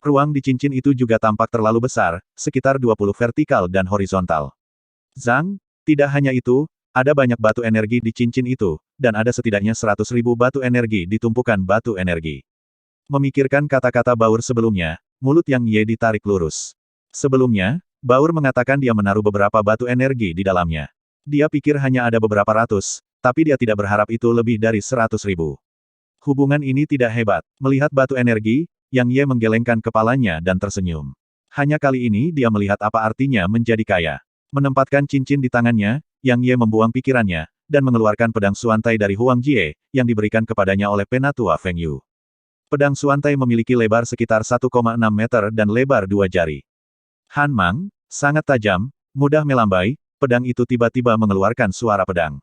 Ruang di cincin itu juga tampak terlalu besar, sekitar 20 vertikal dan horizontal. Zhang, tidak hanya itu, ada banyak batu energi di cincin itu, dan ada setidaknya 100.000 batu energi di tumpukan batu energi. Memikirkan kata-kata Baur sebelumnya, mulut Yang Ye ditarik lurus. Sebelumnya, Baur mengatakan dia menaruh beberapa batu energi di dalamnya. Dia pikir hanya ada beberapa ratus, tapi dia tidak berharap itu lebih dari 100.000. Hubungan ini tidak hebat. Melihat batu energi, Yang Ye menggelengkan kepalanya dan tersenyum. Hanya kali ini dia melihat apa artinya menjadi kaya. Menempatkan cincin di tangannya, Yang Ye membuang pikirannya, dan mengeluarkan pedang suantai dari Huang Jie, yang diberikan kepadanya oleh Penatua Feng Yu. Pedang suantai memiliki lebar sekitar 1,6 meter dan lebar 2 jari. Han Mang, sangat tajam, mudah melambai, pedang itu tiba-tiba mengeluarkan suara pedang.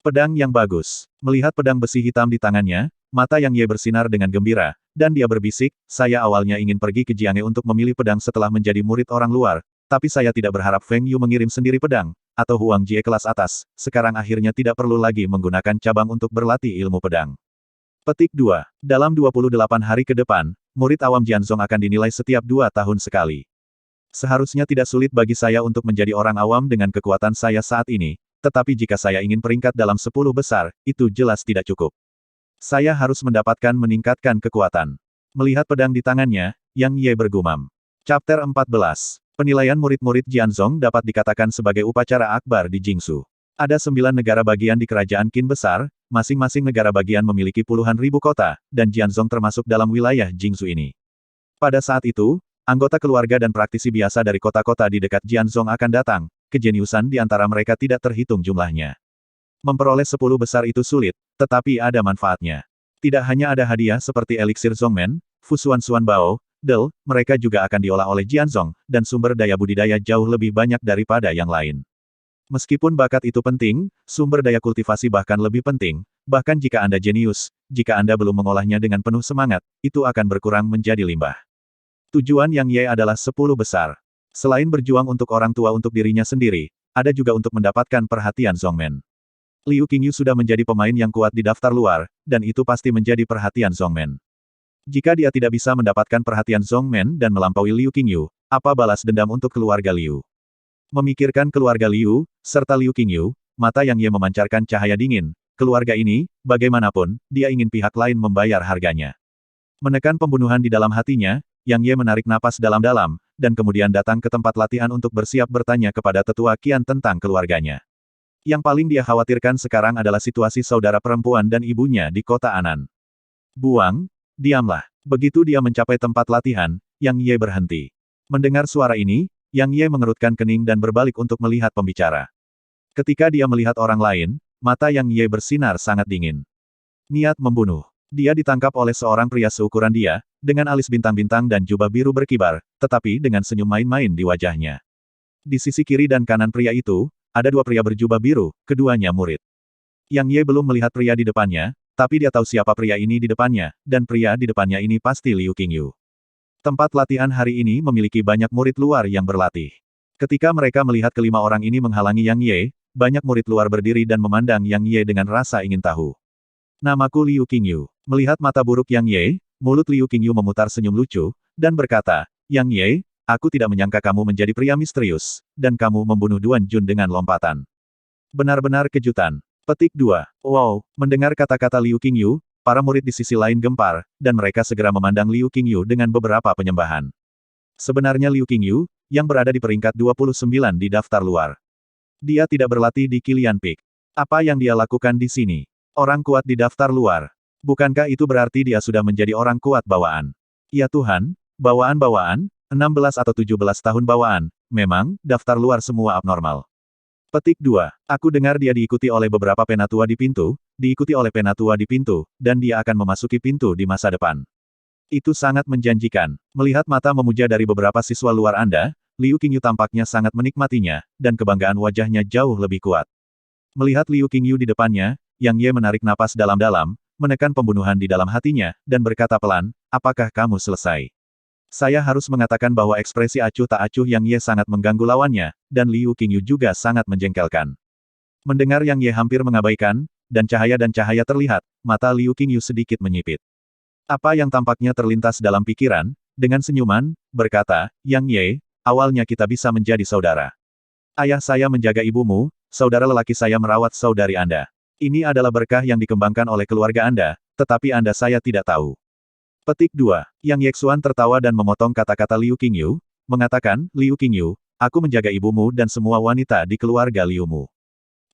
Pedang yang bagus. Melihat pedang besi hitam di tangannya, mata Yang Ye bersinar dengan gembira, dan dia berbisik, saya awalnya ingin pergi ke Jianghe untuk memilih pedang setelah menjadi murid orang luar, tapi saya tidak berharap Feng Yu mengirim sendiri pedang, atau Huang Jie kelas atas, sekarang akhirnya tidak perlu lagi menggunakan cabang untuk berlatih ilmu pedang. Petik 2. Dalam 28 hari ke depan, murid awam Jianzong akan dinilai setiap 2 tahun sekali. Seharusnya tidak sulit bagi saya untuk menjadi orang awam dengan kekuatan saya saat ini, tetapi jika saya ingin peringkat dalam 10 besar, itu jelas tidak cukup. Saya harus meningkatkan kekuatan. Melihat pedang di tangannya, Yang Ye bergumam. Chapter 14. Penilaian murid-murid Jianzong dapat dikatakan sebagai upacara akbar di Jingsu. Ada 9 negara bagian di kerajaan Qin besar, masing-masing negara bagian memiliki puluhan ribu kota, dan Jianzong termasuk dalam wilayah Jingsu ini. Pada saat itu, anggota keluarga dan praktisi biasa dari kota-kota di dekat Jianzong akan datang, kejeniusan di antara mereka tidak terhitung jumlahnya. Memperoleh 10 besar itu sulit, tetapi ada manfaatnya. Tidak hanya ada hadiah seperti eliksir Zongmen, Fusuan Suan Bao, Del, mereka juga akan diolah oleh Jianzong, dan sumber daya budidaya jauh lebih banyak daripada yang lain. Meskipun bakat itu penting, sumber daya kultivasi bahkan lebih penting, bahkan jika Anda jenius, jika Anda belum mengolahnya dengan penuh semangat, itu akan berkurang menjadi limbah. Tujuan Yang Ye adalah 10 besar. Selain berjuang untuk orang tua untuk dirinya sendiri, ada juga untuk mendapatkan perhatian Zongmen. Liu Qingyu sudah menjadi pemain yang kuat di daftar luar, dan itu pasti menjadi perhatian Zongmen. Jika dia tidak bisa mendapatkan perhatian Zongmen dan melampaui Liu Qingyu, apa balas dendam untuk keluarga Liu? Memikirkan keluarga Liu, serta Liu Qingyu, mata Yang Ye memancarkan cahaya dingin. Keluarga ini, bagaimanapun, dia ingin pihak lain membayar harganya. Menekan pembunuhan di dalam hatinya, Yang Ye menarik napas dalam-dalam, dan kemudian datang ke tempat latihan untuk bersiap bertanya kepada tetua Qian tentang keluarganya. Yang paling dia khawatirkan sekarang adalah situasi saudara perempuan dan ibunya di kota Anan. Buang, diamlah. Begitu dia mencapai tempat latihan, Yang Ye berhenti. Mendengar suara ini, Yang Ye mengerutkan kening dan berbalik untuk melihat pembicara. Ketika dia melihat orang lain, mata Yang Ye bersinar sangat dingin. Niat membunuh. Dia ditangkap oleh seorang pria seukuran dia, dengan alis bintang-bintang dan jubah biru berkibar, tetapi dengan senyum main-main di wajahnya. Di sisi kiri dan kanan pria itu, ada 2 pria berjubah biru, keduanya murid. Yang Ye belum melihat pria di depannya, tapi dia tahu siapa pria ini di depannya, dan pria di depannya ini pasti Liu Qingyu. Tempat latihan hari ini memiliki banyak murid luar yang berlatih. Ketika mereka melihat kelima orang ini menghalangi Yang Ye, banyak murid luar berdiri dan memandang Yang Ye dengan rasa ingin tahu. Namaku Liu Qingyu. Melihat mata buruk Yang Ye, mulut Liu Qingyu memutar senyum lucu, dan berkata, Yang Ye, aku tidak menyangka kamu menjadi pria misterius, dan kamu membunuh Duan Jun dengan lompatan. Benar-benar kejutan. Petik 2. Wow, mendengar kata-kata Liu Qingyu, para murid di sisi lain gempar, dan mereka segera memandang Liu Qingyu dengan beberapa penyembahan. Sebenarnya Liu Qingyu, yang berada di peringkat 29 di daftar luar. Dia tidak berlatih di Qilian Peak. Apa yang dia lakukan di sini? Orang kuat di daftar luar. Bukankah itu berarti dia sudah menjadi orang kuat bawaan? Ya Tuhan, bawaan-bawaan, 16 atau 17 tahun bawaan, memang, daftar luar semua abnormal. Petik 2. Aku dengar dia diikuti oleh beberapa penatua di pintu, diikuti oleh penatua di pintu, dan dia akan memasuki pintu di masa depan. Itu sangat menjanjikan. Melihat mata memuja dari beberapa siswa luar Anda, Liu Qingyu tampaknya sangat menikmatinya, dan kebanggaan wajahnya jauh lebih kuat. Melihat Liu Qingyu di depannya, Yang Ye menarik napas dalam-dalam, menekan pembunuhan di dalam hatinya, dan berkata pelan, apakah kamu selesai? Saya harus mengatakan bahwa ekspresi acuh tak acuh Yang Ye sangat mengganggu lawannya, dan Liu Qingyu juga sangat menjengkelkan. Mendengar Yang Ye hampir mengabaikan, dan cahaya terlihat, mata Liu Qingyu sedikit menyipit. Apa yang tampaknya terlintas dalam pikiran, dengan senyuman, berkata, Yang Ye, awalnya kita bisa menjadi saudara. Ayah saya menjaga ibumu, saudara lelaki saya merawat saudari Anda. Ini adalah berkah yang dikembangkan oleh keluarga Anda, tetapi Anda saya tidak tahu. Petik 2. Yang Yexuan tertawa dan memotong kata-kata Liu Qingyu, mengatakan, Liu Qingyu, aku menjaga ibumu dan semua wanita di keluarga Liumu.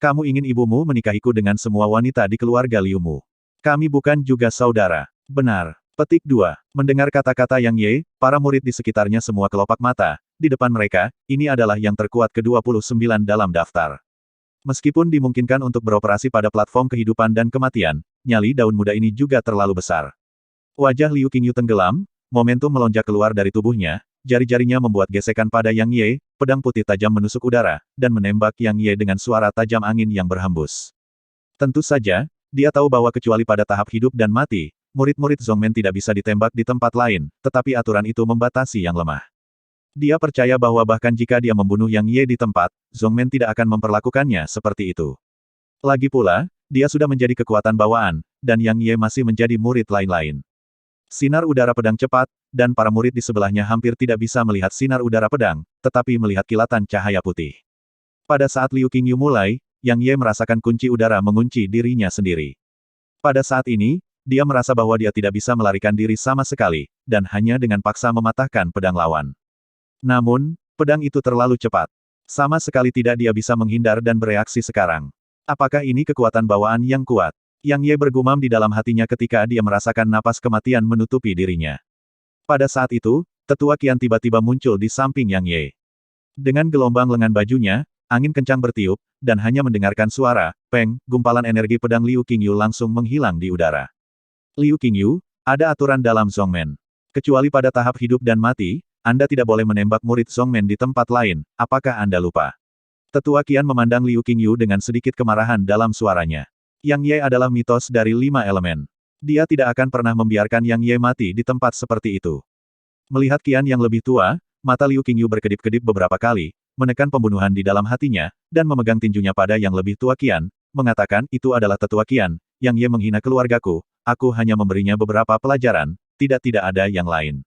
Kamu ingin ibumu menikahiku dengan semua wanita di keluarga Liumu. Kami bukan juga saudara. Benar. Petik 2. Mendengar kata-kata Yang Ye, para murid di sekitarnya semua kelopak mata. Di depan mereka, ini adalah yang terkuat ke-29 dalam daftar. Meskipun dimungkinkan untuk beroperasi pada platform kehidupan dan kematian, nyali daun muda ini juga terlalu besar. Wajah Liu Qingyu tenggelam, momentum melonjak keluar dari tubuhnya, jari-jarinya membuat gesekan pada Yang Ye, pedang putih tajam menusuk udara, dan menembak Yang Ye dengan suara tajam angin yang berhembus. Tentu saja, dia tahu bahwa kecuali pada tahap hidup dan mati, murid-murid Zhongmen tidak bisa ditembak di tempat lain, tetapi aturan itu membatasi yang lemah. Dia percaya bahwa bahkan jika dia membunuh Yang Ye di tempat, Zhongmen tidak akan memperlakukannya seperti itu. Lagi pula, dia sudah menjadi kekuatan bawaan, dan Yang Ye masih menjadi murid lain-lain. Sinar udara pedang cepat, dan para murid di sebelahnya hampir tidak bisa melihat sinar udara pedang, tetapi melihat kilatan cahaya putih. Pada saat Liu Qingyu mulai, Yang Ye merasakan kunci udara mengunci dirinya sendiri. Pada saat ini, dia merasa bahwa dia tidak bisa melarikan diri sama sekali, dan hanya dengan paksa mematahkan pedang lawan. Namun, pedang itu terlalu cepat. Sama sekali tidak dia bisa menghindar dan bereaksi sekarang. Apakah ini kekuatan bawaan yang kuat? Yang Ye bergumam di dalam hatinya ketika dia merasakan napas kematian menutupi dirinya. Pada saat itu, Tetua Qian tiba-tiba muncul di samping Yang Ye. Dengan gelombang lengan bajunya, angin kencang bertiup, dan hanya mendengarkan suara, peng, gumpalan energi pedang Liu Qingyu langsung menghilang di udara. Liu Qingyu, ada aturan dalam Zhongmen. Kecuali pada tahap hidup dan mati, Anda tidak boleh menembak murid Zhongmen di tempat lain, apakah Anda lupa? Tetua Qian memandang Liu Qingyu dengan sedikit kemarahan dalam suaranya. Yang Ye adalah mitos dari 5 elemen. Dia tidak akan pernah membiarkan Yang Ye mati di tempat seperti itu. Melihat Qian yang lebih tua, mata Liu Qingyu berkedip-kedip beberapa kali, menekan pembunuhan di dalam hatinya, dan memegang tinjunya pada yang lebih tua Qian, mengatakan, itu adalah Tetua Qian, Yang Ye menghina keluargaku, aku hanya memberinya beberapa pelajaran, tidak ada yang lain.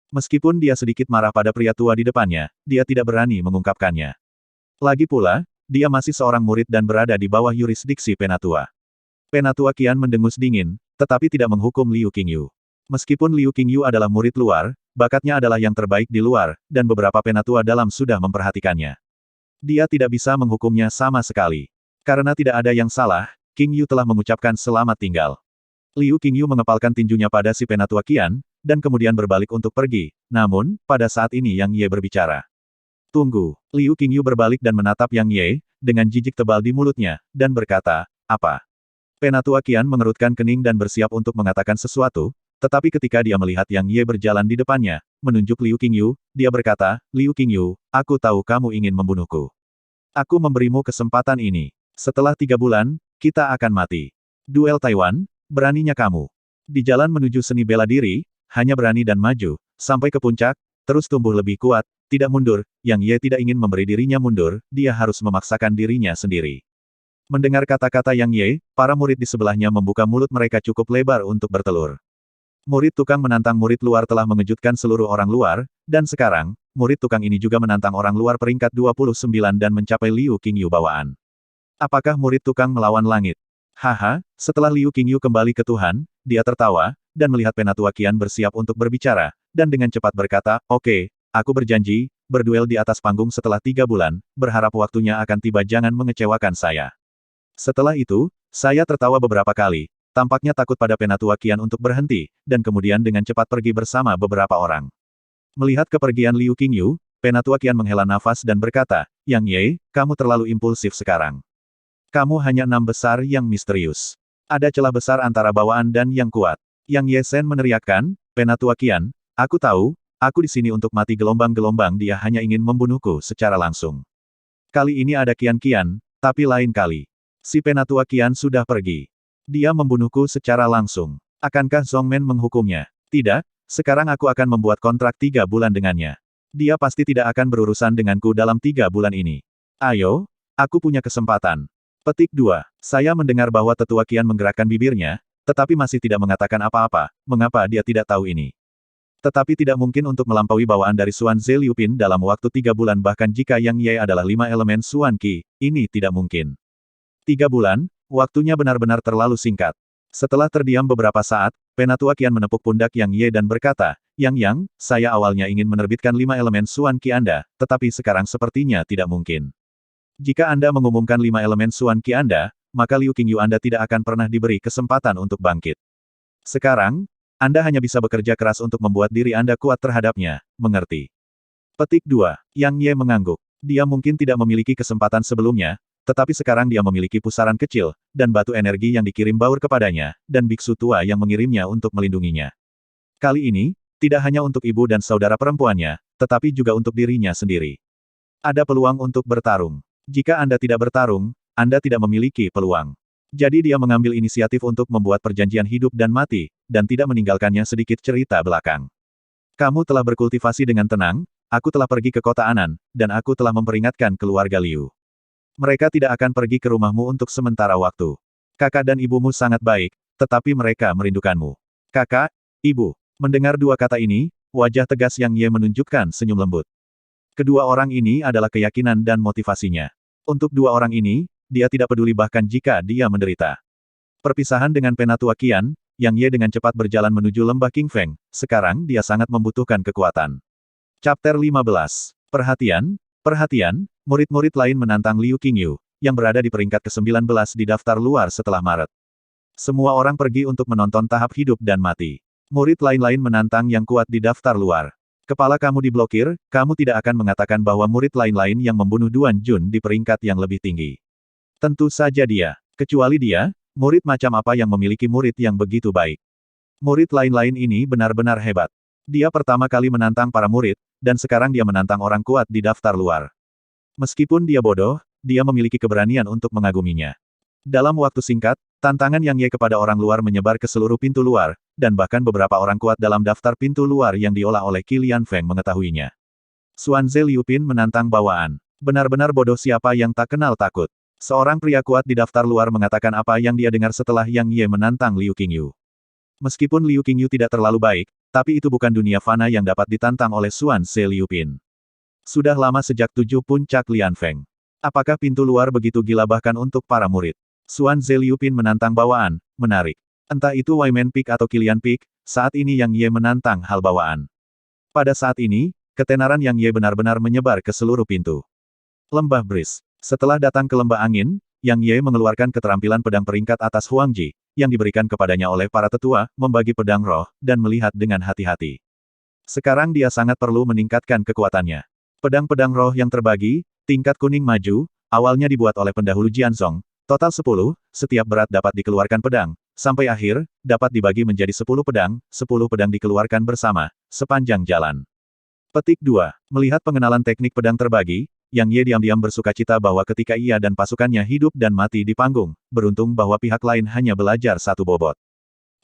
Meskipun dia sedikit marah pada pria tua di depannya, dia tidak berani mengungkapkannya. Lagi pula, dia masih seorang murid dan berada di bawah yurisdiksi Penatua. Penatua Qian mendengus dingin, tetapi tidak menghukum Liu Qingyu. Meskipun Liu Qingyu adalah murid luar, bakatnya adalah yang terbaik di luar, dan beberapa penatua dalam sudah memperhatikannya. Dia tidak bisa menghukumnya sama sekali. Karena tidak ada yang salah, Qingyu telah mengucapkan selamat tinggal. Liu Qingyu mengepalkan tinjunya pada si Penatua Qian, dan kemudian berbalik untuk pergi. Namun, pada saat ini Yang Ye berbicara. Tunggu. Liu Qingyu berbalik dan menatap Yang Ye, dengan jijik tebal di mulutnya, dan berkata, apa? Penatua Qian mengerutkan kening dan bersiap untuk mengatakan sesuatu, tetapi ketika dia melihat Yang Ye berjalan di depannya, menunjuk Liu Qingyu, dia berkata, Liu Qingyu, aku tahu kamu ingin membunuhku. Aku memberimu kesempatan ini. Setelah 3 bulan, kita akan mati. Duel Taiwan, beraninya kamu. Di jalan menuju seni bela diri, hanya berani dan maju, sampai ke puncak, terus tumbuh lebih kuat, tidak mundur, Yang Ye tidak ingin memberi dirinya mundur, dia harus memaksakan dirinya sendiri. Mendengar kata-kata Yang Ye, para murid di sebelahnya membuka mulut mereka cukup lebar untuk bertelur. Murid tukang menantang murid luar telah mengejutkan seluruh orang luar, dan sekarang, murid tukang ini juga menantang orang luar peringkat 29 dan mencapai Liu Qingyu bawaan. Apakah murid tukang melawan langit? Haha, setelah Liu Qingyu kembali ke Tuhan, dia tertawa, dan melihat Penatua Qian bersiap untuk berbicara, dan dengan cepat berkata, oke, aku berjanji, berduel di atas panggung setelah 3 bulan, berharap waktunya akan tiba jangan mengecewakan saya. Setelah itu, saya tertawa beberapa kali, tampaknya takut pada Penatua Qian untuk berhenti, dan kemudian dengan cepat pergi bersama beberapa orang. Melihat kepergian Liu Qingyu, Penatua Qian menghela nafas dan berkata, Yang Ye, kamu terlalu impulsif sekarang. Kamu hanya 6 besar yang misterius. Ada celah besar antara bawaan dan yang kuat. Yang Ye Sen meneriakkan, Penatua Qian, aku tahu, aku di sini untuk mati gelombang-gelombang dia hanya ingin membunuhku secara langsung. Kali ini ada Qian-Qian, tapi lain kali. Si Penatua Qian sudah pergi. Dia membunuhku secara langsung. Akankah Zhongmen menghukumnya? Tidak, sekarang aku akan membuat kontrak 3 bulan dengannya. Dia pasti tidak akan berurusan denganku dalam 3 bulan ini. Ayo, aku punya kesempatan. Petik 2. Saya mendengar bahwa Tetua Qian menggerakkan bibirnya, tetapi masih tidak mengatakan apa-apa, mengapa dia tidak tahu ini. Tetapi tidak mungkin untuk melampaui bawaan dari Xuan Ze Liupin dalam waktu 3 bulan bahkan jika Yang Ye adalah 5 elemen Xuan Qi, ini tidak mungkin. 3 bulan, waktunya benar-benar terlalu singkat. Setelah terdiam beberapa saat, Penatua Qian menepuk pundak Yang Ye dan berkata, Yang, saya awalnya ingin menerbitkan 5 elemen Xuan Qi Anda, tetapi sekarang sepertinya tidak mungkin. Jika Anda mengumumkan 5 elemen Xuan Qi Anda, maka Liu Qingyu Anda tidak akan pernah diberi kesempatan untuk bangkit. Sekarang, Anda hanya bisa bekerja keras untuk membuat diri Anda kuat terhadapnya, mengerti? Petik 2. Yang Ye mengangguk. Dia mungkin tidak memiliki kesempatan sebelumnya, tetapi sekarang dia memiliki pusaran kecil, dan batu energi yang dikirim baur kepadanya, dan biksu tua yang mengirimnya untuk melindunginya. Kali ini, tidak hanya untuk ibu dan saudara perempuannya, tetapi juga untuk dirinya sendiri. Ada peluang untuk bertarung. Jika Anda tidak bertarung, Anda tidak memiliki peluang. Jadi dia mengambil inisiatif untuk membuat perjanjian hidup dan mati, dan tidak meninggalkannya sedikit cerita belakang. Kamu telah berkultivasi dengan tenang, aku telah pergi ke kota Anan, dan aku telah memperingatkan keluarga Liu. Mereka tidak akan pergi ke rumahmu untuk sementara waktu. Kakak dan ibumu sangat baik, tetapi mereka merindukanmu. Kakak, ibu. Mendengar dua kata ini, wajah tegas Yang Ye menunjukkan senyum lembut. Kedua orang ini adalah keyakinan dan motivasinya. Untuk dua orang ini, dia tidak peduli bahkan jika dia menderita. Perpisahan dengan Penatua Qian, Yang Ye dengan cepat berjalan menuju lembah King Feng, sekarang dia sangat membutuhkan kekuatan. Chapter 15. Perhatian, perhatian, murid-murid lain menantang Liu Qingyu, yang berada di peringkat ke-19 di daftar luar setelah Maret. Semua orang pergi untuk menonton tahap hidup dan mati. Murid lain-lain menantang yang kuat di daftar luar. Kepala kamu diblokir, kamu tidak akan mengatakan bahwa murid lain-lain yang membunuh Duan Jun di peringkat yang lebih tinggi. Tentu saja dia. Kecuali dia, murid macam apa yang memiliki murid yang begitu baik. Murid lain-lain ini benar-benar hebat. Dia pertama kali menantang para murid, dan sekarang dia menantang orang kuat di daftar luar. Meskipun dia bodoh, dia memiliki keberanian untuk mengaguminya. Dalam waktu singkat, tantangan Yang Ye kepada orang luar menyebar ke seluruh pintu luar, dan bahkan beberapa orang kuat dalam daftar pintu luar yang diolah oleh Qi Lianfeng mengetahuinya. Xuan Ze Liupin menantang bawaan. Benar-benar bodoh siapa yang tak kenal takut. Seorang pria kuat di daftar luar mengatakan apa yang dia dengar setelah Yang Ye menantang Liu Qingyu. Meskipun Liu Qingyu tidak terlalu baik, tapi itu bukan dunia fana yang dapat ditantang oleh Xuan Ze Liupin. Sudah lama sejak 7 puncak Lianfeng. Apakah pintu luar begitu gila bahkan untuk para murid? Xuan Ze Liupin menantang bawaan, menarik. Entah itu Waimen Peak atau Qilian Peak, saat ini Yang Ye menantang hal bawaan. Pada saat ini, ketenaran Yang Ye benar-benar menyebar ke seluruh pintu. Lembah Bris. Setelah datang ke lembah angin, Yang Ye mengeluarkan keterampilan pedang peringkat atas Huangji, yang diberikan kepadanya oleh para tetua, membagi pedang roh, dan melihat dengan hati-hati. Sekarang dia sangat perlu meningkatkan kekuatannya. Pedang-pedang roh yang terbagi, tingkat kuning maju, awalnya dibuat oleh pendahulu Jianzong, total 10, setiap berat dapat dikeluarkan pedang, sampai akhir, dapat dibagi menjadi 10 pedang dikeluarkan bersama, sepanjang jalan. Petik 2. Melihat pengenalan teknik pedang terbagi, Yang Ye diam-diam bersukacita bahwa ketika ia dan pasukannya hidup dan mati di panggung, beruntung bahwa pihak lain hanya belajar satu bobot.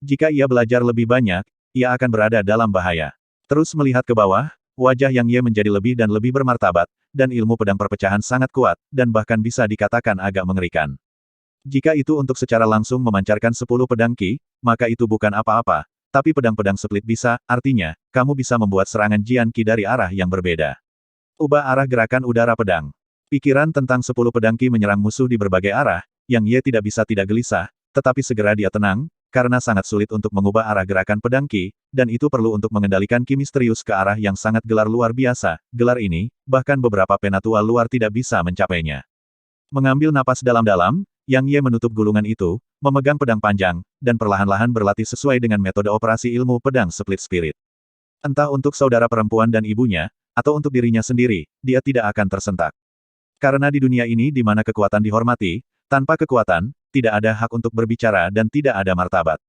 Jika ia belajar lebih banyak, ia akan berada dalam bahaya. Terus melihat ke bawah, wajah Yang Ye menjadi lebih dan lebih bermartabat, dan ilmu pedang perpecahan sangat kuat, dan bahkan bisa dikatakan agak mengerikan. Jika itu untuk secara langsung memancarkan 10 pedang Qi, maka itu bukan apa-apa, tapi pedang-pedang split bisa, artinya, kamu bisa membuat serangan Jian Qi dari arah yang berbeda. Ubah arah gerakan udara pedang. Pikiran tentang 10 pedang Qi menyerang musuh di berbagai arah, Yang Ye tidak bisa tidak gelisah, tetapi segera dia tenang, karena sangat sulit untuk mengubah arah gerakan pedang Qi, dan itu perlu untuk mengendalikan Qi misterius ke arah yang sangat gelar luar biasa. Gelar ini, bahkan beberapa penatua luar tidak bisa mencapainya. Mengambil napas dalam-dalam, Yang Ye menutup gulungan itu, memegang pedang panjang, dan perlahan-lahan berlatih sesuai dengan metode operasi ilmu pedang split spirit. Entah untuk saudara perempuan dan ibunya, atau untuk dirinya sendiri, dia tidak akan tersentak. Karena di dunia ini di mana kekuatan dihormati, tanpa kekuatan, tidak ada hak untuk berbicara dan tidak ada martabat.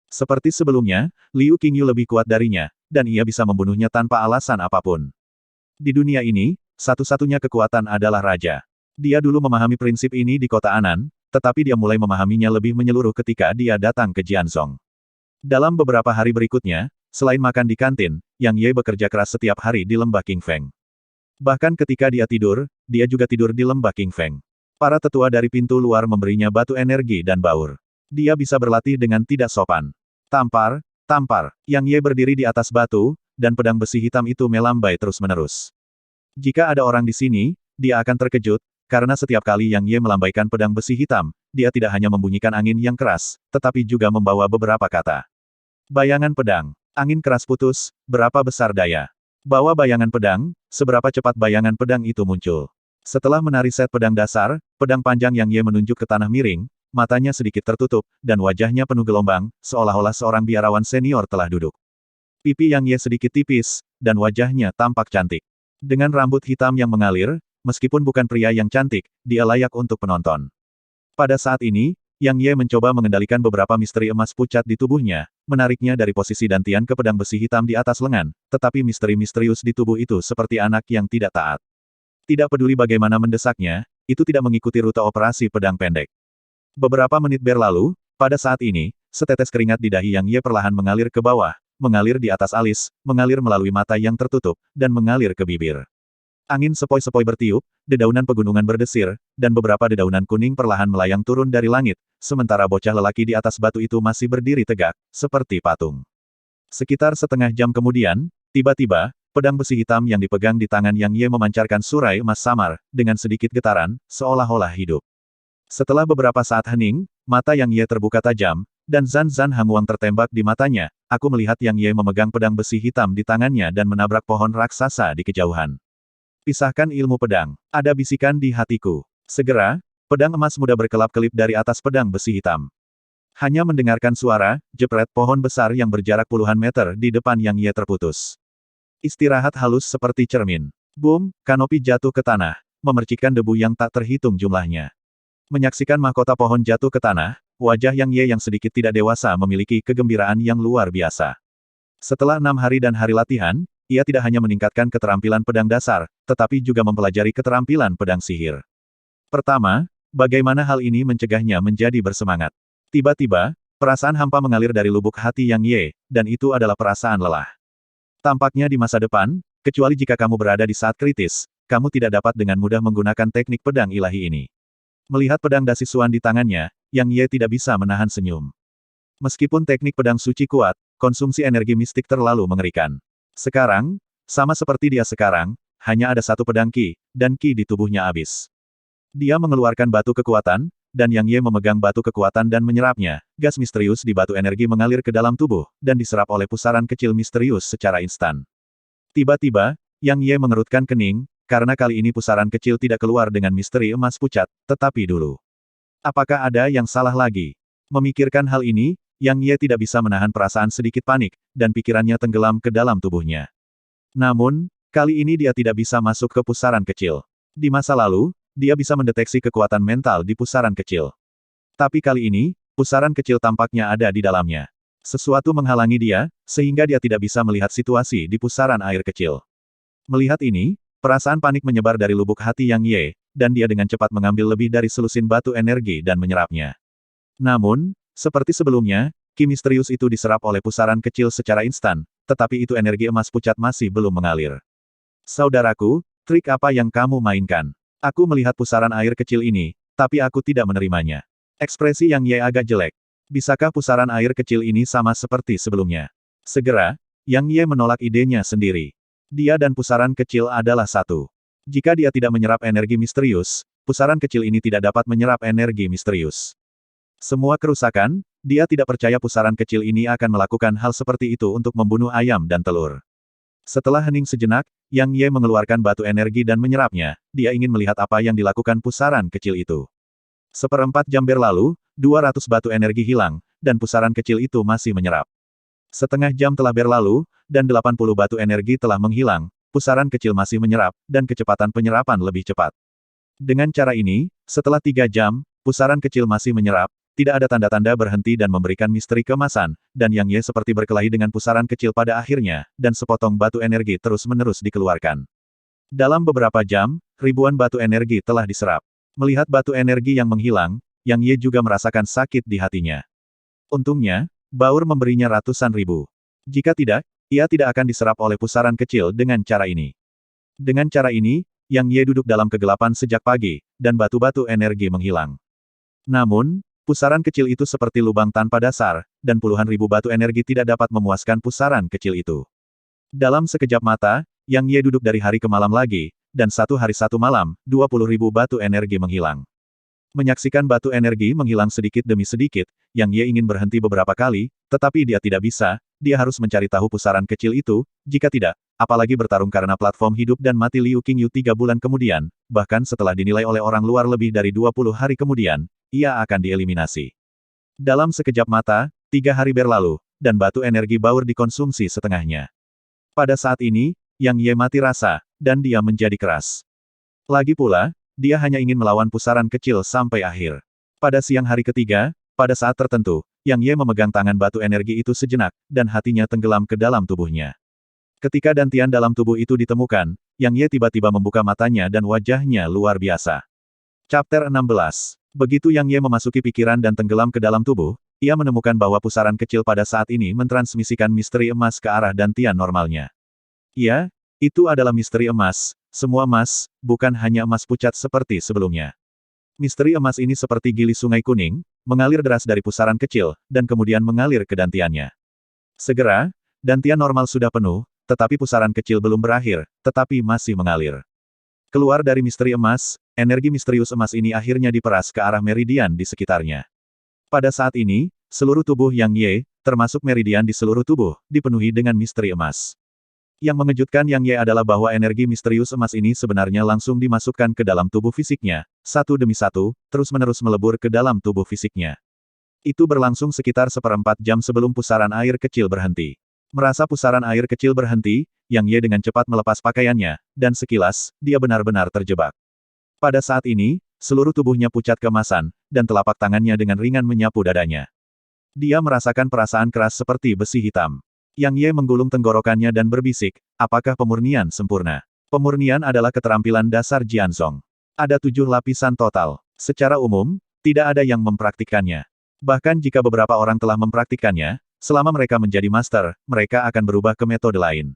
Seperti sebelumnya, Liu Qingyu lebih kuat darinya, dan ia bisa membunuhnya tanpa alasan apapun. Di dunia ini, satu-satunya kekuatan adalah raja. Dia dulu memahami prinsip ini di kota Anan, tetapi dia mulai memahaminya lebih menyeluruh ketika dia datang ke Jianzong. Dalam beberapa hari berikutnya, selain makan di kantin, Yang Ye bekerja keras setiap hari di lembah King Feng. Bahkan ketika dia tidur, dia juga tidur di lembah King Feng. Para tetua dari pintu luar memberinya batu energi dan baur. Dia bisa berlatih dengan tidak sopan. Tampar, tampar. Yang Ye berdiri di atas batu, dan pedang besi hitam itu melambai terus-menerus. Jika ada orang di sini, dia akan terkejut, karena setiap kali Yang Ye melambaikan pedang besi hitam, dia tidak hanya membunyikan angin yang keras, tetapi juga membawa beberapa kata. Bayangan pedang. Angin keras putus, berapa besar daya? Bawa bayangan pedang, seberapa cepat bayangan pedang itu muncul. Setelah menari set pedang dasar, pedang panjang Yang Ye menunjuk ke tanah miring, matanya sedikit tertutup, dan wajahnya penuh gelombang, seolah-olah seorang biarawan senior telah duduk. Pipi Yang Ye sedikit tipis, dan wajahnya tampak cantik. Dengan rambut hitam yang mengalir, meskipun bukan pria yang cantik, dia layak untuk penonton. Pada saat ini, Yang Ye mencoba mengendalikan beberapa misteri emas pucat di tubuhnya, menariknya dari posisi dantian ke pedang besi hitam di atas lengan, tetapi misteri misterius di tubuh itu seperti anak yang tidak taat. Tidak peduli bagaimana mendesaknya, itu tidak mengikuti rute operasi pedang pendek. Beberapa menit berlalu, pada saat ini, setetes keringat di dahi Yang Ye perlahan mengalir ke bawah, mengalir di atas alis, mengalir melalui mata yang tertutup, dan mengalir ke bibir. Angin sepoi-sepoi bertiup, dedaunan pegunungan berdesir, dan beberapa dedaunan kuning perlahan melayang turun dari langit, sementara bocah lelaki di atas batu itu masih berdiri tegak, seperti patung. Sekitar setengah jam kemudian, tiba-tiba, pedang besi hitam yang dipegang di tangan Yang Ye memancarkan surai emas samar, dengan sedikit getaran, seolah-olah hidup. Setelah beberapa saat hening, mata Yang Ye terbuka tajam, dan Zan Zan Hanguang tertembak di matanya. Aku melihat Yang Ye memegang pedang besi hitam di tangannya dan menabrak pohon raksasa di kejauhan. Pisahkan ilmu pedang. Ada bisikan di hatiku. Segera, pedang emas muda berkelap-kelip dari atas pedang besi hitam. Hanya mendengarkan suara, jepret pohon besar yang berjarak puluhan meter di depan Yang Ye terputus. Istirahat halus seperti cermin. Boom, kanopi jatuh ke tanah, memercikkan debu yang tak terhitung jumlahnya. Menyaksikan mahkota pohon jatuh ke tanah, wajah Yang Ye yang sedikit tidak dewasa memiliki kegembiraan yang luar biasa. Setelah 6 hari dan hari latihan, ia tidak hanya meningkatkan keterampilan pedang dasar, tetapi juga mempelajari keterampilan pedang sihir. Pertama, bagaimana hal ini mencegahnya menjadi bersemangat. Tiba-tiba, perasaan hampa mengalir dari lubuk hati Yang Ye, dan itu adalah perasaan lelah. Tampaknya di masa depan, kecuali jika kamu berada di saat kritis, kamu tidak dapat dengan mudah menggunakan teknik pedang ilahi ini. Melihat pedang dasi Suan di tangannya, Yang Ye tidak bisa menahan senyum. Meskipun teknik pedang suci kuat, konsumsi energi mistik terlalu mengerikan. Sekarang, sama seperti dia sekarang, hanya ada satu pedang Qi, dan Qi di tubuhnya habis. Dia mengeluarkan batu kekuatan, dan Yang Ye memegang batu kekuatan dan menyerapnya. Gas misterius di batu energi mengalir ke dalam tubuh, dan diserap oleh pusaran kecil misterius secara instan. Tiba-tiba, Yang Ye mengerutkan kening, karena kali ini pusaran kecil tidak keluar dengan misteri emas pucat, tetapi dulu. Apakah ada yang salah lagi? Memikirkan hal ini, Yang Ye tidak bisa menahan perasaan sedikit panik, dan pikirannya tenggelam ke dalam tubuhnya. Namun, kali ini dia tidak bisa masuk ke pusaran kecil. Di masa lalu, dia bisa mendeteksi kekuatan mental di pusaran kecil. Tapi kali ini, pusaran kecil tampaknya ada di dalamnya. Sesuatu menghalangi dia, sehingga dia tidak bisa melihat situasi di pusaran air kecil. Melihat ini, perasaan panik menyebar dari lubuk hati Yang Ye, dan dia dengan cepat mengambil lebih dari selusin batu energi dan menyerapnya. Namun, seperti sebelumnya, Qi misterius itu diserap oleh pusaran kecil secara instan, tetapi itu energi emas pucat masih belum mengalir. Saudaraku, trik apa yang kamu mainkan? Aku melihat pusaran air kecil ini, tapi aku tidak menerimanya. Ekspresi Yang Ye agak jelek. Bisakah pusaran air kecil ini sama seperti sebelumnya? Segera, Yang Ye menolak idenya sendiri. Dia dan pusaran kecil adalah satu. Jika dia tidak menyerap energi misterius, pusaran kecil ini tidak dapat menyerap energi misterius. Semua kerusakan, dia tidak percaya pusaran kecil ini akan melakukan hal seperti itu untuk membunuh ayam dan telur. Setelah hening sejenak, Yang Ye mengeluarkan batu energi dan menyerapnya, dia ingin melihat apa yang dilakukan pusaran kecil itu. Seperempat jam berlalu, 200 batu energi hilang, dan pusaran kecil itu masih menyerap. Setengah jam telah berlalu, dan 80 batu energi telah menghilang, pusaran kecil masih menyerap, dan kecepatan penyerapan lebih cepat. Dengan cara ini, setelah 3 jam, pusaran kecil masih menyerap, tidak ada tanda-tanda berhenti dan memberikan misteri keemasan, dan Yang Ye seperti berkelahi dengan pusaran kecil pada akhirnya, dan sepotong batu energi terus-menerus dikeluarkan. Dalam beberapa jam, ribuan batu energi telah diserap. Melihat batu energi yang menghilang, Yang Ye juga merasakan sakit di hatinya. Untungnya, Baur memberinya ratusan ribu. Jika tidak, ia tidak akan diserap oleh pusaran kecil dengan cara ini. Dengan cara ini, Yang Ye duduk dalam kegelapan sejak pagi, dan batu-batu energi menghilang. Namun, pusaran kecil itu seperti lubang tanpa dasar, dan puluhan ribu batu energi tidak dapat memuaskan pusaran kecil itu. Dalam sekejap mata, Yang Ye duduk dari hari ke malam lagi, dan satu hari satu malam, 20.000 batu energi menghilang. Menyaksikan batu energi menghilang sedikit demi sedikit, Yang Ye ingin berhenti beberapa kali, tetapi dia tidak bisa, dia harus mencari tahu pusaran kecil itu, jika tidak, apalagi bertarung karena platform hidup dan mati Liu Qingyu 3 bulan kemudian, bahkan setelah dinilai oleh orang luar lebih dari 20 hari kemudian, ia akan dieliminasi. Dalam sekejap mata, 3 hari berlalu, dan batu energi Baur dikonsumsi setengahnya. Pada saat ini, Yang Ye mati rasa, dan dia menjadi keras. Lagi pula, dia hanya ingin melawan pusaran kecil sampai akhir. Pada siang hari ketiga, pada saat tertentu, Yang Ye memegang tangan batu energi itu sejenak, dan hatinya tenggelam ke dalam tubuhnya. Ketika dantian dalam tubuh itu ditemukan, Yang Ye tiba-tiba membuka matanya dan wajahnya luar biasa. Chapter 16. Begitu Yang Ye memasuki pikiran dan tenggelam ke dalam tubuh, ia menemukan bahwa pusaran kecil pada saat ini mentransmisikan misteri emas ke arah dantian normalnya. Ya, itu adalah misteri emas, semua emas, bukan hanya emas pucat seperti sebelumnya. Misteri emas ini seperti gili sungai kuning, mengalir deras dari pusaran kecil, dan kemudian mengalir ke dantiannya. Segera, dantian normal sudah penuh, tetapi pusaran kecil belum berakhir, tetapi masih mengalir. Keluar dari misteri emas, energi misterius emas ini akhirnya diperas ke arah meridian di sekitarnya. Pada saat ini, seluruh tubuh Yang Ye, termasuk meridian di seluruh tubuh, dipenuhi dengan misteri emas. Yang mengejutkan Yang Ye adalah bahwa energi misterius emas ini sebenarnya langsung dimasukkan ke dalam tubuh fisiknya, satu demi satu, terus-menerus melebur ke dalam tubuh fisiknya. Itu berlangsung sekitar 1/4 jam sebelum pusaran air kecil berhenti. Merasa pusaran air kecil berhenti, Yang Ye dengan cepat melepas pakaiannya, dan sekilas, dia benar-benar terjebak. Pada saat ini, seluruh tubuhnya pucat keemasan, dan telapak tangannya dengan ringan menyapu dadanya. Dia merasakan perasaan keras seperti besi hitam. Yang Ye menggulung tenggorokannya dan berbisik, apakah pemurnian sempurna? Pemurnian adalah keterampilan dasar Jianzong. Ada 7 lapisan total. Secara umum, tidak ada yang mempraktikkannya. Bahkan jika beberapa orang telah mempraktikkannya, selama mereka menjadi master, mereka akan berubah ke metode lain.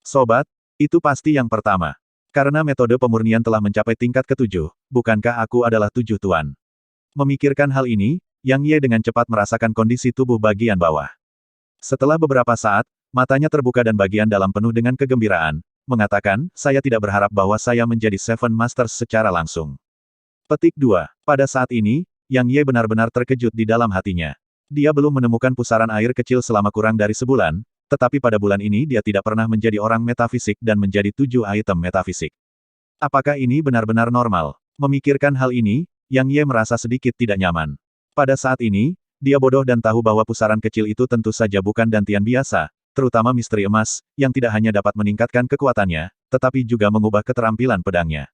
Sobat, itu pasti yang pertama. Karena metode pemurnian telah mencapai tingkat ke-7, bukankah aku adalah 7 tuan? Memikirkan hal ini, Yang Ye dengan cepat merasakan kondisi tubuh bagian bawah. Setelah beberapa saat, matanya terbuka dan bagian dalam penuh dengan kegembiraan, mengatakan, saya tidak berharap bahwa saya menjadi Seven Masters secara langsung. Petik 2. Pada saat ini, Yang Ye benar-benar terkejut di dalam hatinya. Dia belum menemukan pusaran air kecil selama kurang dari sebulan, tetapi pada bulan ini dia tidak pernah menjadi orang metafisik dan menjadi 7 item metafisik. Apakah ini benar-benar normal? Memikirkan hal ini, Yang Ye merasa sedikit tidak nyaman. Pada saat ini, dia bodoh dan tahu bahwa pusaran kecil itu tentu saja bukan dantian biasa, terutama misteri emas, yang tidak hanya dapat meningkatkan kekuatannya, tetapi juga mengubah keterampilan pedangnya.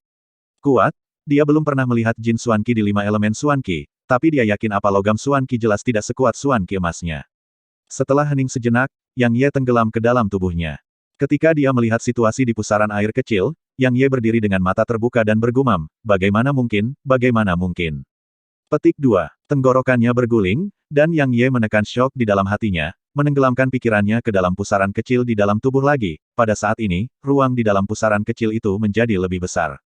Kuat, dia belum pernah melihat Jin Xuanqi di 5 elemen Xuanqi, tapi dia yakin apa logam Xuanqi jelas tidak sekuat Xuanqi emasnya. Setelah hening sejenak, Yang Ye tenggelam ke dalam tubuhnya. Ketika dia melihat situasi di pusaran air kecil, Yang Ye berdiri dengan mata terbuka dan bergumam, bagaimana mungkin, bagaimana mungkin. Petik 2. Tenggorokannya berguling, dan Yang Ye menekan syok di dalam hatinya, menenggelamkan pikirannya ke dalam pusaran kecil di dalam tubuh lagi. Pada saat ini, ruang di dalam pusaran kecil itu menjadi lebih besar.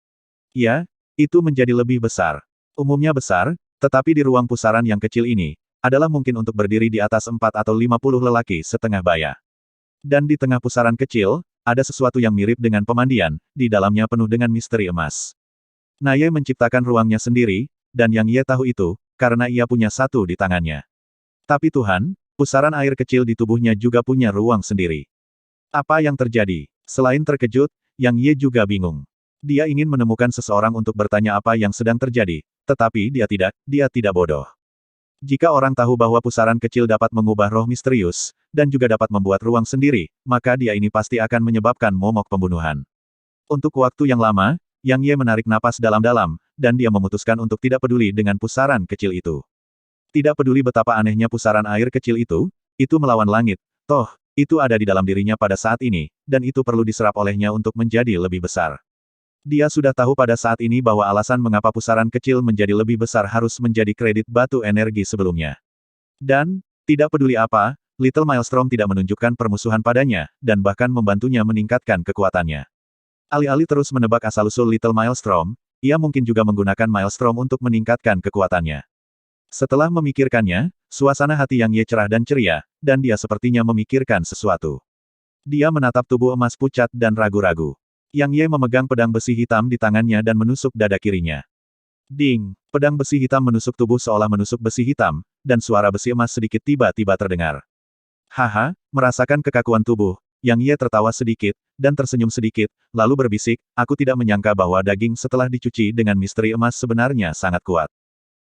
Ya, itu menjadi lebih besar. Umumnya besar, tetapi di ruang pusaran yang kecil ini, adalah mungkin untuk berdiri di atas 4 atau 50 lelaki setengah baya. Dan di tengah pusaran kecil, ada sesuatu yang mirip dengan pemandian, di dalamnya penuh dengan misteri emas. Naye menciptakan ruangnya sendiri, dan Yang Ye tahu itu, karena ia punya satu di tangannya. Tapi Tuhan, pusaran air kecil di tubuhnya juga punya ruang sendiri. Apa yang terjadi? Selain terkejut, Yang Ye juga bingung. Dia ingin menemukan seseorang untuk bertanya apa yang sedang terjadi, tetapi dia tidak bodoh. Jika orang tahu bahwa pusaran kecil dapat mengubah roh misterius, dan juga dapat membuat ruang sendiri, maka dia ini pasti akan menyebabkan momok pembunuhan. Untuk waktu yang lama, Yang Ye menarik napas dalam-dalam, dan dia memutuskan untuk tidak peduli dengan pusaran kecil itu. Tidak peduli betapa anehnya pusaran air kecil itu melawan langit, toh, itu ada di dalam dirinya pada saat ini, dan itu perlu diserap olehnya untuk menjadi lebih besar. Dia sudah tahu pada saat ini bahwa alasan mengapa pusaran kecil menjadi lebih besar harus menjadi kredit batu energi sebelumnya. Dan, tidak peduli apa, Little Maelstrom tidak menunjukkan permusuhan padanya, dan bahkan membantunya meningkatkan kekuatannya. Alih-alih terus menebak asal-usul Little Maelstrom, ia mungkin juga menggunakan Maelstrom untuk meningkatkan kekuatannya. Setelah memikirkannya, suasana hati Yang Ye cerah dan ceria, dan dia sepertinya memikirkan sesuatu. Dia menatap tubuh emas pucat dan ragu-ragu. Yang Ye memegang pedang besi hitam di tangannya dan menusuk dada kirinya. Ding! Pedang besi hitam menusuk tubuh seolah menusuk besi hitam, dan suara besi emas sedikit tiba-tiba terdengar. Haha, merasakan kekakuan tubuh, Yang Ye tertawa sedikit, dan tersenyum sedikit, lalu berbisik, aku tidak menyangka bahwa daging setelah dicuci dengan misteri emas sebenarnya sangat kuat.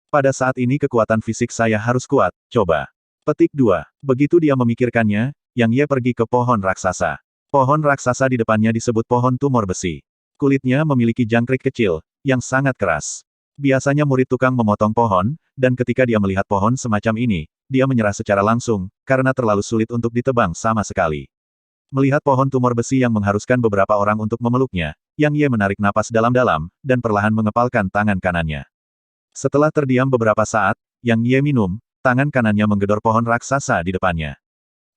Pada saat ini kekuatan fisik saya harus kuat, coba. Petik 2. Begitu dia memikirkannya, Yang Ye pergi ke pohon raksasa. Pohon raksasa di depannya disebut pohon tumor besi. Kulitnya memiliki jangkrik kecil, yang sangat keras. Biasanya murid tukang memotong pohon, dan ketika dia melihat pohon semacam ini, dia menyerah secara langsung, karena terlalu sulit untuk ditebang sama sekali. Melihat pohon tumor besi yang mengharuskan beberapa orang untuk memeluknya, Yang Ye menarik napas dalam-dalam, dan perlahan mengepalkan tangan kanannya. Setelah terdiam beberapa saat, Yang Ye minum, tangan kanannya menggedor pohon raksasa di depannya.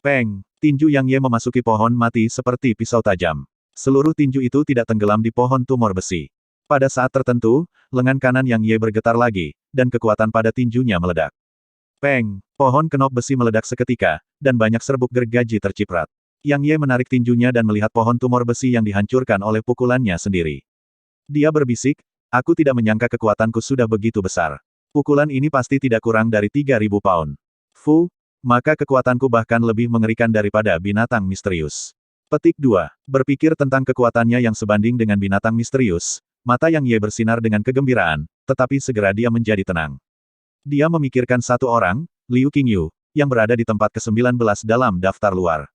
Peng! Tinju Yang Ye memasuki pohon mati seperti pisau tajam. Seluruh tinju itu tidak tenggelam di pohon tumor besi. Pada saat tertentu, lengan kanan Yang Ye bergetar lagi, dan kekuatan pada tinjunya meledak. Peng! Pohon kenop besi meledak seketika, dan banyak serbuk gergaji terciprat. Yang Ye menarik tinjunya dan melihat pohon tumor besi yang dihancurkan oleh pukulannya sendiri. Dia berbisik, aku tidak menyangka kekuatanku sudah begitu besar. Pukulan ini pasti tidak kurang dari 3.000 pound. Fu, maka kekuatanku bahkan lebih mengerikan daripada binatang misterius. Petik 2. Berpikir tentang kekuatannya yang sebanding dengan binatang misterius, mata Yang Ye bersinar dengan kegembiraan, tetapi segera dia menjadi tenang. Dia memikirkan satu orang, Liu Qingyu, yang berada di tempat ke-19 dalam daftar luar.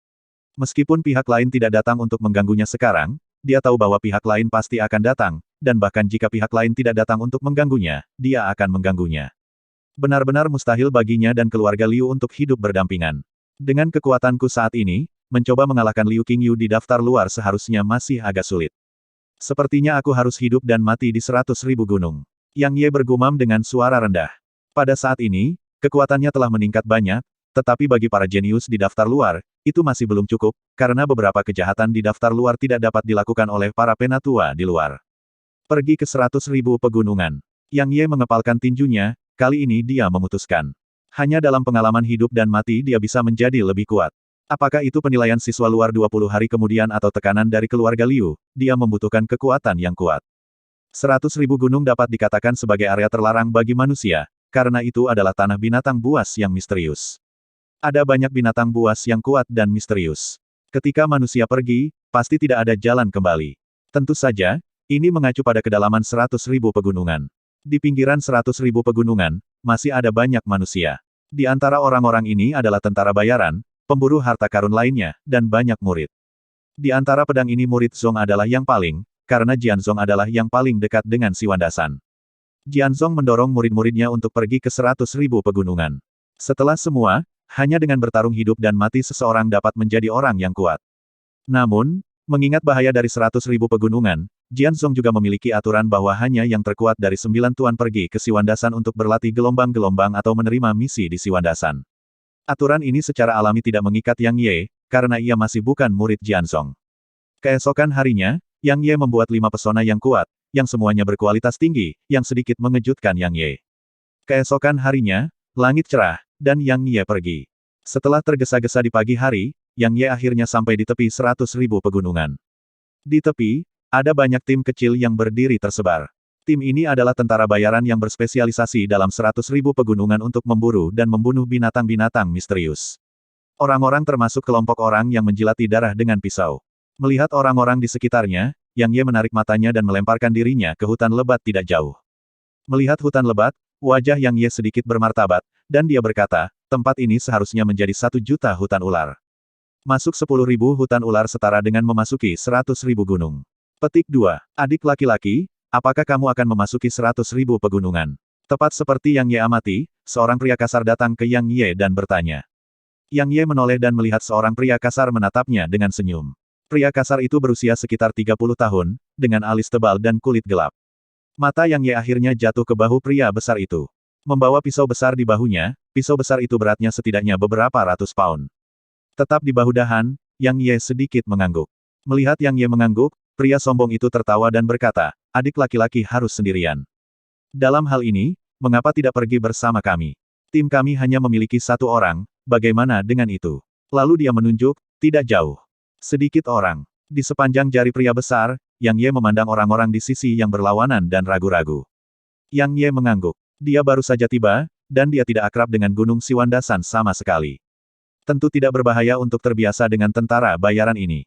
Meskipun pihak lain tidak datang untuk mengganggunya sekarang, dia tahu bahwa pihak lain pasti akan datang, dan bahkan jika pihak lain tidak datang untuk mengganggunya, dia akan mengganggunya. Benar-benar mustahil baginya dan keluarga Liu untuk hidup berdampingan. Dengan kekuatanku saat ini, mencoba mengalahkan Liu Qingyu di daftar luar seharusnya masih agak sulit. Sepertinya aku harus hidup dan mati di 100.000 gunung. Yang Ye bergumam dengan suara rendah. Pada saat ini, kekuatannya telah meningkat banyak, tetapi bagi para jenius di daftar luar, itu masih belum cukup, karena beberapa kejahatan di daftar luar tidak dapat dilakukan oleh para penatua di luar. Pergi ke 100.000 pegunungan. Yang Ye mengepalkan tinjunya, kali ini dia memutuskan. Hanya dalam pengalaman hidup dan mati dia bisa menjadi lebih kuat. Apakah itu penilaian siswa luar 20 hari kemudian atau tekanan dari keluarga Liu, dia membutuhkan kekuatan yang kuat. 100.000 gunung dapat dikatakan sebagai area terlarang bagi manusia, karena itu adalah tanah binatang buas yang misterius. Ada banyak binatang buas yang kuat dan misterius. Ketika manusia pergi, pasti tidak ada jalan kembali. Tentu saja, ini mengacu pada kedalaman 100.000 pegunungan. Di pinggiran 100.000 pegunungan, masih ada banyak manusia. Di antara orang-orang ini adalah tentara bayaran, pemburu harta karun lainnya, dan banyak murid. Di antara pedang ini murid Zong adalah yang paling, karena Jianzong adalah yang paling dekat dengan Siwandasan. Jianzong mendorong murid-muridnya untuk pergi ke 100.000 pegunungan. Setelah semua, hanya dengan bertarung hidup dan mati seseorang dapat menjadi orang yang kuat. Namun, mengingat bahaya dari 100.000 pegunungan, Jianzong juga memiliki aturan bahwa hanya yang terkuat dari 9 tuan pergi ke Siwandasan untuk berlatih gelombang-gelombang atau menerima misi di Siwandasan. Aturan ini secara alami tidak mengikat Yang Ye, karena ia masih bukan murid Jianzong. Keesokan harinya, Yang Ye membuat 5 pesona yang kuat, yang semuanya berkualitas tinggi, yang sedikit mengejutkan Yang Ye. Keesokan harinya, langit cerah, dan Yang Ye pergi. Setelah tergesa-gesa di pagi hari, Yang Ye akhirnya sampai di tepi 100.000 pegunungan. Di tepi, ada banyak tim kecil yang berdiri tersebar. Tim ini adalah tentara bayaran yang berspesialisasi dalam 100.000 pegunungan untuk memburu dan membunuh binatang-binatang misterius. Orang-orang termasuk kelompok orang yang menjilati darah dengan pisau. Melihat orang-orang di sekitarnya, Yang Ye menarik matanya dan melemparkan dirinya ke hutan lebat tidak jauh. Melihat hutan lebat, wajah Yang Ye sedikit bermartabat, dan dia berkata, tempat ini seharusnya menjadi 1 juta hutan ular. Masuk 10.000 hutan ular setara dengan memasuki 100.000 gunung. Petik 2. Adik laki-laki, apakah kamu akan memasuki 100.000 pegunungan? Tepat seperti Yang Ye amati, seorang pria kasar datang ke Yang Ye dan bertanya. Yang Ye menoleh dan melihat seorang pria kasar menatapnya dengan senyum. Pria kasar itu berusia sekitar 30 tahun, dengan alis tebal dan kulit gelap. Mata Yang Ye akhirnya jatuh ke bahu pria besar itu. Membawa pisau besar di bahunya, pisau besar itu beratnya setidaknya beberapa ratus pound. Tetap di bahu dahan, Yang Ye sedikit mengangguk. Melihat Yang Ye mengangguk, pria sombong itu tertawa dan berkata, adik laki-laki harus sendirian. Dalam hal ini, mengapa tidak pergi bersama kami? Tim kami hanya memiliki 1 orang, bagaimana dengan itu? Lalu dia menunjuk, tidak jauh. Sedikit orang. Di sepanjang jari pria besar, Yang Ye memandang orang-orang di sisi yang berlawanan dan ragu-ragu. Yang Ye mengangguk. Dia baru saja tiba, dan dia tidak akrab dengan Gunung Siwandasan sama sekali. Tentu tidak berbahaya untuk terbiasa dengan tentara bayaran ini.